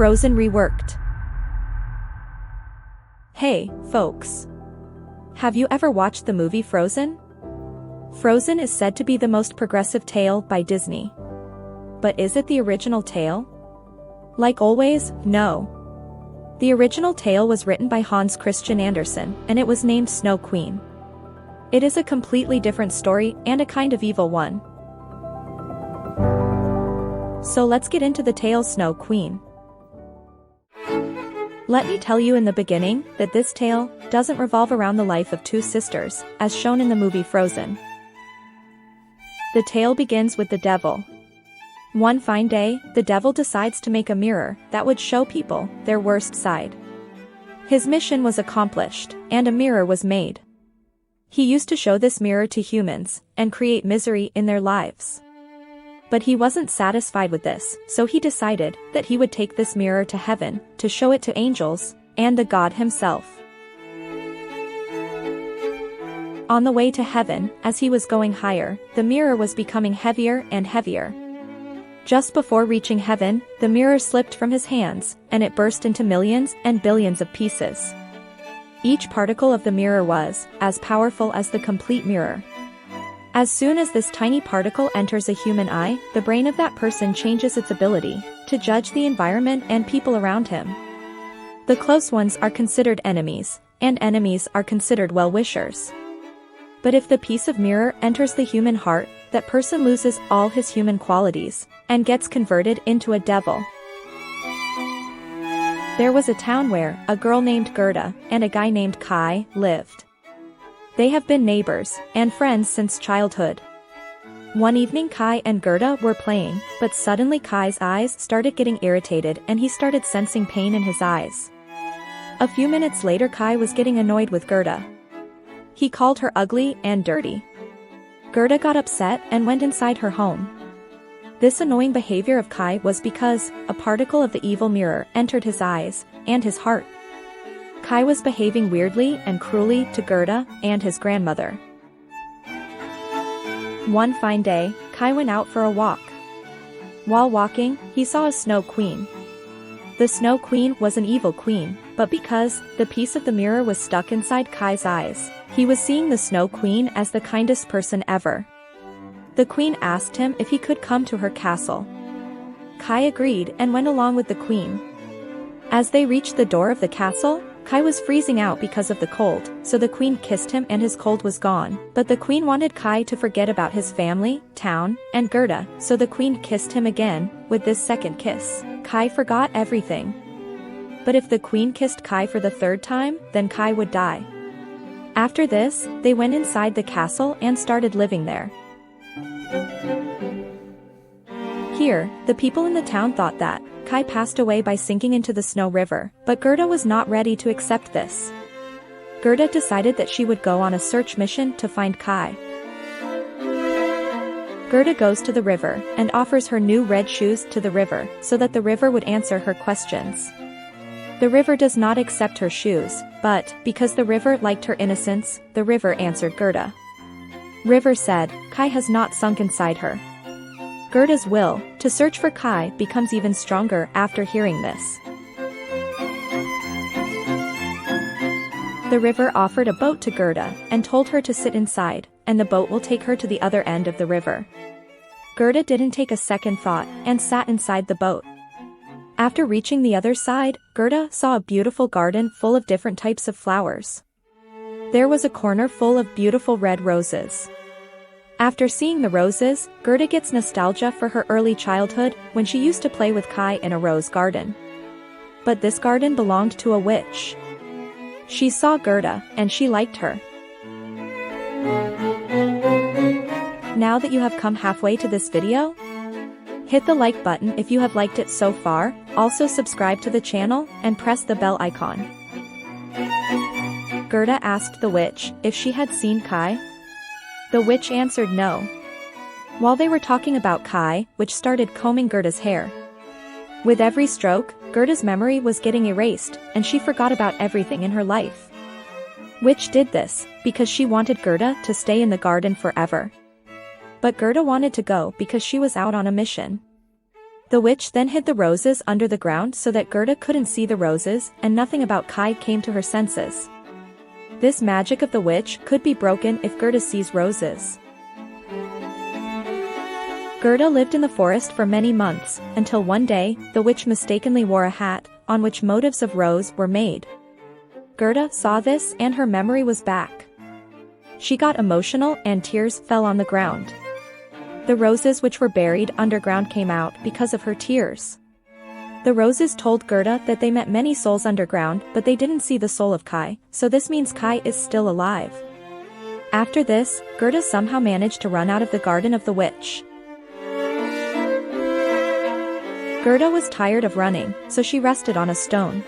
Frozen Reworked. Hey, folks. Have you ever watched the movie Frozen? Frozen is said to be the most progressive tale by Disney. But is it the original tale? Like always, no. The original tale was written by Hans Christian Andersen, and it was named Snow Queen. It is a completely different story and a kind of evil one. So let's get into the tale Snow Queen. Let me tell you in the beginning that this tale doesn't revolve around the life of two sisters, as shown in the movie Frozen. The tale begins with the devil. One fine day, the devil decides to make a mirror that would show people their worst side. His mission was accomplished, and a mirror was made. He used to show this mirror to humans and create misery in their lives. But he wasn't satisfied with this, so he decided that he would take this mirror to heaven to show it to angels and the God himself. On the way to heaven, as he was going higher, the mirror was becoming heavier and heavier. Just before reaching heaven, the mirror slipped from his hands, and it burst into millions and billions of pieces. Each particle of the mirror was as powerful as the complete mirror. As soon as this tiny particle enters a human eye, the brain of that person changes its ability to judge the environment and people around him. The close ones are considered enemies, and enemies are considered well-wishers. But if the piece of mirror enters the human heart, that person loses all his human qualities and gets converted into a devil. There was a town where a girl named Gerda and a guy named Kai lived. They have been neighbors and friends since childhood. One evening Kai and Gerda were playing, but suddenly Kai's eyes started getting irritated and he started sensing pain in his eyes. A few minutes later Kai was getting annoyed with Gerda. He called her ugly and dirty. Gerda got upset and went inside her home. This annoying behavior of Kai was because a particle of the evil mirror entered his eyes and his heart. Kai was behaving weirdly and cruelly to Gerda and his grandmother. One fine day, Kai went out for a walk. While walking, he saw a Snow Queen. The Snow Queen was an evil queen, but because the piece of the mirror was stuck inside Kai's eyes, he was seeing the Snow Queen as the kindest person ever. The queen asked him if he could come to her castle. Kai agreed and went along with the queen. As they reached the door of the castle, Kai was freezing out because of the cold, so the queen kissed him and his cold was gone. But the queen wanted Kai to forget about his family, town, and Gerda, so the queen kissed him again. With this second kiss, Kai forgot everything. But if the queen kissed Kai for the third time, then Kai would die. After this, they went inside the castle and started living there. Here, the people in the town thought that Kai passed away by sinking into the snow river, but Gerda was not ready to accept this. Gerda decided that she would go on a search mission to find Kai. Gerda goes to the river and offers her new red shoes to the river so that the river would answer her questions. The river does not accept her shoes, but because the river liked her innocence, the river answered Gerda. River said, Kai has not sunk inside her. Gerda's will to search for Kai becomes even stronger after hearing this. The river offered a boat to Gerda and told her to sit inside, and the boat will take her to the other end of the river. Gerda didn't take a second thought and sat inside the boat. After reaching the other side, Gerda saw a beautiful garden full of different types of flowers. There was a corner full of beautiful red roses. After seeing the roses, Gerda gets nostalgia for her early childhood when she used to play with Kai in a rose garden. But this garden belonged to a witch. She saw Gerda, and she liked her. Now that you have come halfway to this video, hit the like button if you have liked it so far, also subscribe to the channel and press the bell icon. Gerda asked the witch if she had seen Kai. The witch answered no. While they were talking about Kai, witch started combing Gerda's hair. With every stroke, Gerda's memory was getting erased, and she forgot about everything in her life. Witch did this because she wanted Gerda to stay in the garden forever. But Gerda wanted to go because she was out on a mission. The witch then hid the roses under the ground so that Gerda couldn't see the roses, and nothing about Kai came to her senses. This magic of the witch could be broken if Gerda sees roses. Gerda lived in the forest for many months, until one day, the witch mistakenly wore a hat, on which motifs of rose were made. Gerda saw this and her memory was back. She got emotional and tears fell on the ground. The roses which were buried underground came out because of her tears. The roses told Gerda that they met many souls underground, but they didn't see the soul of Kai, so this means Kai is still alive. After this, Gerda somehow managed to run out of the garden of the witch. Gerda was tired of running, so she rested on a stone.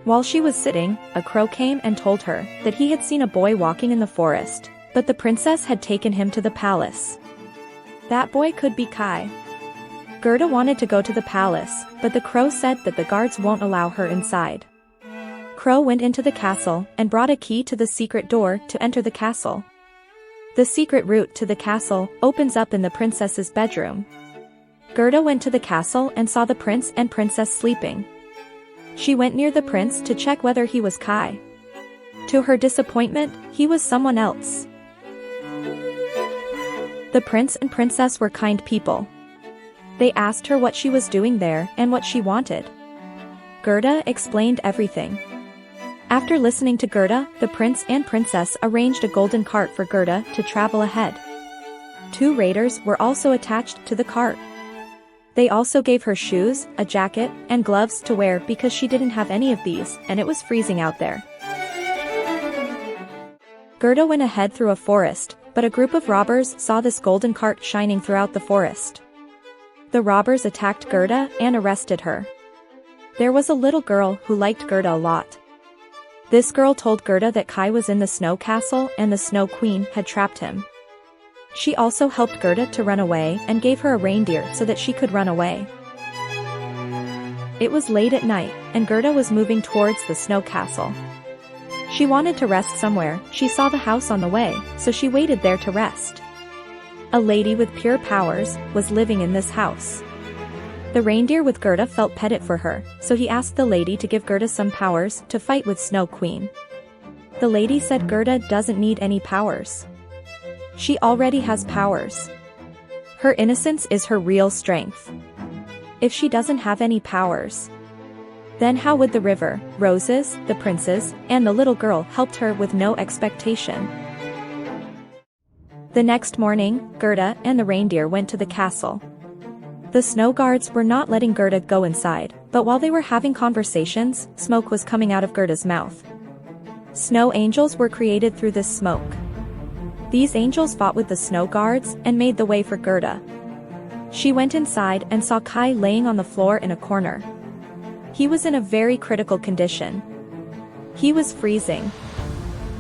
While she was sitting, a crow came and told her that he had seen a boy walking in the forest, but the princess had taken him to the palace. That boy could be Kai. Gerda wanted to go to the palace, but the crow said that the guards won't allow her inside. Crow went into the castle and brought a key to the secret door to enter the castle. The secret route to the castle opens up in the princess's bedroom. Gerda went to the castle and saw the prince and princess sleeping. She went near the prince to check whether he was Kai. To her disappointment, he was someone else. The prince and princess were kind people. They asked her what she was doing there and what she wanted. Gerda explained everything. After listening to Gerda, the prince and princess arranged a golden cart for Gerda to travel ahead. 2 raiders were also attached to the cart. They also gave her shoes, a jacket, and gloves to wear because she didn't have any of these, and it was freezing out there. Gerda went ahead through a forest, but a group of robbers saw this golden cart shining throughout the forest. The robbers attacked Gerda and arrested her. There was a little girl who liked Gerda a lot. This girl told Gerda that Kai was in the snow castle and the Snow Queen had trapped him. She also helped Gerda to run away and gave her a reindeer so that she could run away. It was late at night, and Gerda was moving towards the snow castle. She wanted to rest somewhere. She saw the house on the way, so she waited there to rest. A lady with pure powers was living in this house. The reindeer with Gerda felt petted for her, so he asked the lady to give Gerda some powers to fight with Snow Queen. The lady said Gerda doesn't need any powers. She already has powers. Her innocence is her real strength. If she doesn't have any powers, then how would the river, roses, the princes, and the little girl helped her with no expectation? The next morning, Gerda and the reindeer went to the castle. The snow guards were not letting Gerda go inside, but while they were having conversations, smoke was coming out of Gerda's mouth. Snow angels were created through this smoke. These angels fought with the snow guards and made the way for Gerda. She went inside and saw Kai laying on the floor in a corner. He was in a very critical condition. He was freezing.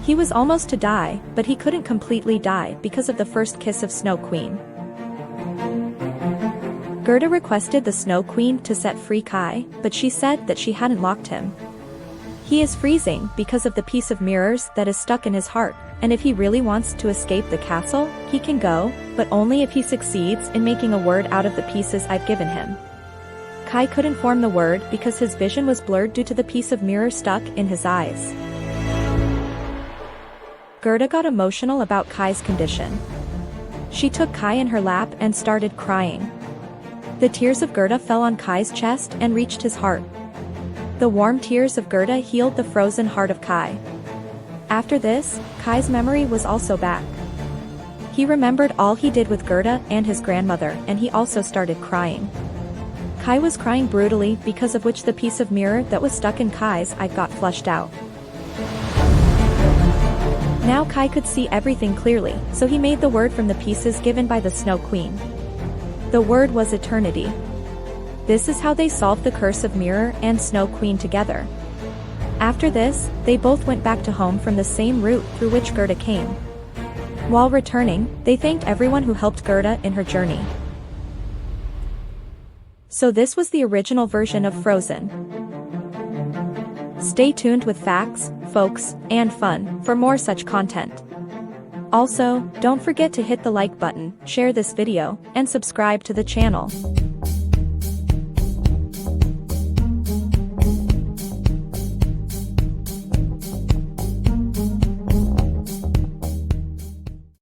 He was almost to die, but he couldn't completely die because of the first kiss of Snow Queen. Gerda requested the Snow Queen to set free Kai, but she said that she hadn't locked him. He is freezing because of the piece of mirrors that is stuck in his heart, and if he really wants to escape the castle, he can go, but only if he succeeds in making a word out of the pieces I've given him. Kai couldn't form the word because his vision was blurred due to the piece of mirror stuck in his eyes. Gerda got emotional about Kai's condition. She took Kai in her lap and started crying. The tears of Gerda fell on Kai's chest and reached his heart. The warm tears of Gerda healed the frozen heart of Kai. After this, Kai's memory was also back. He remembered all he did with Gerda and his grandmother, and he also started crying. Kai was crying brutally because of which the piece of mirror that was stuck in Kai's eye got flushed out. Now Kai could see everything clearly, so he made the word from the pieces given by the Snow Queen. The word was eternity. This is how they solved the curse of Mirror and Snow Queen together. After this, they both went back to home from the same route through which Gerda came. While returning, they thanked everyone who helped Gerda in her journey. So this was the original version of Frozen. Stay tuned with facts, folks, and fun for more such content. Also, don't forget to hit the like button, share this video, and subscribe to the channel.